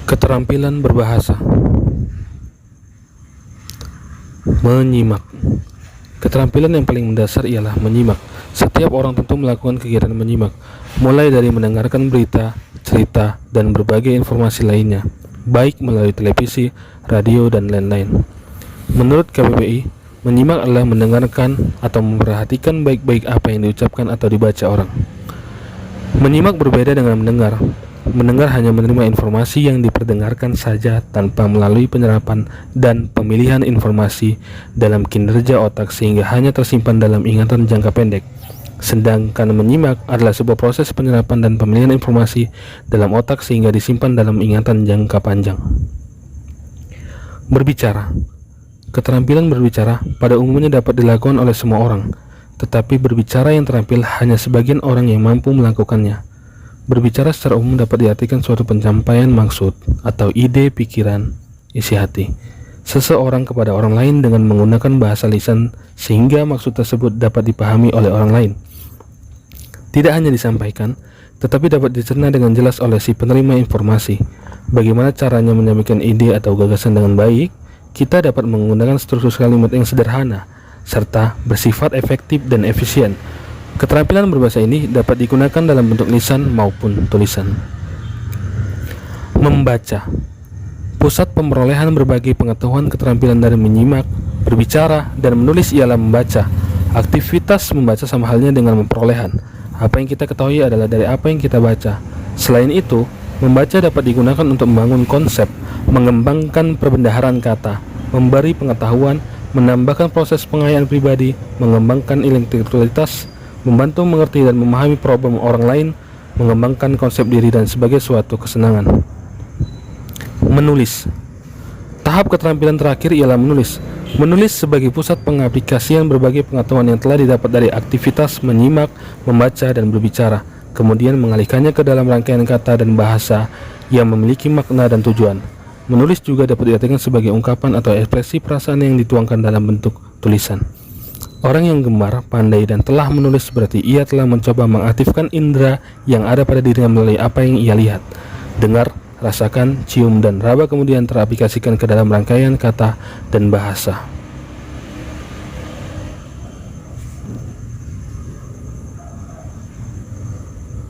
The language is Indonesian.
Keterampilan berbahasa. Menyimak. Keterampilan yang paling mendasar ialah menyimak. Setiap orang tentu melakukan kegiatan menyimak, mulai dari mendengarkan berita, cerita, dan berbagai informasi lainnya, baik melalui televisi, radio, dan lain-lain. Menurut KBBI, menyimak adalah mendengarkan atau memperhatikan baik-baik apa yang diucapkan atau dibaca orang. Menyimak berbeda dengan mendengar. Mendengar hanya menerima informasi yang diperdengarkan saja tanpa melalui penyerapan dan pemilihan informasi dalam kinerja otak sehingga hanya tersimpan dalam ingatan jangka pendek. Sedangkan menyimak adalah sebuah proses penyerapan dan pemilihan informasi dalam otak sehingga disimpan dalam ingatan jangka panjang. Berbicara. Keterampilan berbicara pada umumnya dapat dilakukan oleh semua orang, tetapi berbicara yang terampil hanya sebagian orang yang mampu melakukannya. Berbicara secara umum dapat diartikan suatu pencapaian maksud atau ide, pikiran, isi hati seseorang kepada orang lain dengan menggunakan bahasa lisan sehingga maksud tersebut dapat dipahami oleh orang lain. Tidak hanya disampaikan, tetapi dapat dicerna dengan jelas oleh si penerima informasi. Bagaimana caranya menyampaikan ide atau gagasan dengan baik? Kita dapat menggunakan struktur kalimat yang sederhana serta bersifat efektif dan efisien. Keterampilan berbahasa ini dapat digunakan dalam bentuk lisan maupun tulisan. Membaca. Pusat pemerolehan berbagai pengetahuan keterampilan dari menyimak, berbicara, dan menulis ialah membaca. Aktivitas membaca sama halnya dengan memperolehan. Apa yang kita ketahui adalah dari apa yang kita baca. Selain itu, membaca dapat digunakan untuk membangun konsep, mengembangkan perbendaharaan kata, memberi pengetahuan, menambahkan proses pengayaan pribadi, mengembangkan intelektualitas, membantu mengerti dan memahami problem orang lain, mengembangkan konsep diri dan sebagai suatu kesenangan. Menulis. Tahap keterampilan terakhir ialah menulis. Menulis sebagai pusat pengaplikasian berbagai pengetahuan yang telah didapat dari aktivitas menyimak, membaca, dan berbicara, kemudian mengalihkannya ke dalam rangkaian kata dan bahasa yang memiliki makna dan tujuan. Menulis juga dapat diartikan sebagai ungkapan atau ekspresi perasaan yang dituangkan dalam bentuk tulisan. Orang yang gemar, pandai, dan telah menulis berarti ia telah mencoba mengaktifkan indera yang ada pada dirinya melalui apa yang ia lihat, dengar, rasakan, cium, dan raba kemudian teraplikasikan ke dalam rangkaian kata dan bahasa.